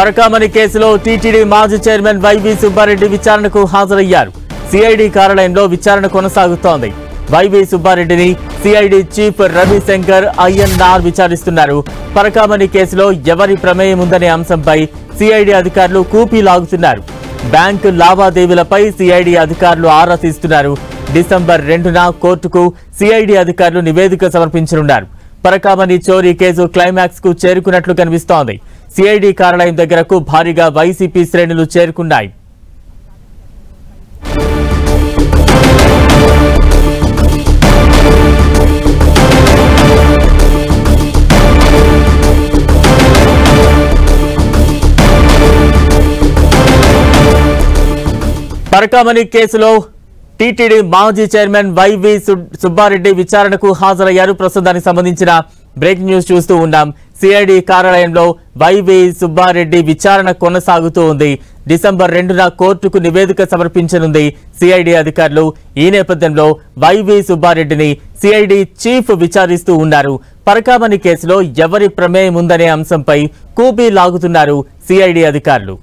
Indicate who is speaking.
Speaker 1: పరకామణి కేసులో టీటీడీ మాజీ chairman YV Subbareddy విచారణకు హాజరయ్యారు. సిఐడి కార్యాలయంలో విచారణ కొనసాగుతోంది. వైవి సుబ్బారెడ్డిని సిఐడి చీఫ్ రవిశంకర్ అయ్యన్నార్ విచారిస్తున్నారు. పరకామణి కేసులో ఎవరి ప్రమేయం ఉందనే అంశంపై సిఐడి అధికారులు కూపీ లాగుతున్నారు. బ్యాంకు లావాదేవీలపై సిఐడి అధికారులు ఆరా తీస్తున్నారు. డిసెంబర్ 2న కోర్టుకు సిఐడి అధికారులు నివేదిక సమర్పించనున్నారు. పరకామణి చోరీ కేసు క్లైమాక్స్ కు చేరుకున్నట్లు కనిపిస్తోంది. సిఐడి కార్యాలయం దగ్గరకు భారీగా వైసీపీ శ్రేణులు చేరుకున్నాయి. పరకామణి కేసులో టీటీడీ మాజీ చైర్మన్ వైవి సుబ్బారెడ్డి విచారణకు హాజరయ్యారు. ప్రస్తుతానికి సంబంధించిన బ్రేకింగ్ న్యూస్ చూస్తూ ఉన్నాం. సిఐడి కార్యాలయంలో వైవి సుబ్బారెడ్డి విచారణ కొనసాగుతూ ఉంది. డిసెంబర్ 2న కోర్టుకు నివేదిక సమర్పించనుంది సిఐడి అధికారులు. ఈ నేపథ్యంలో వైవి సుబ్బారెడ్డిని సిఐడి చీఫ్ విచారిస్తూ ఉన్నారు. పరకామణి కేసులో ఎవరి ప్రమేయం ఉందనే అంశంపై కూపీ లాగుతున్నారు సిఐడి అధికారులు.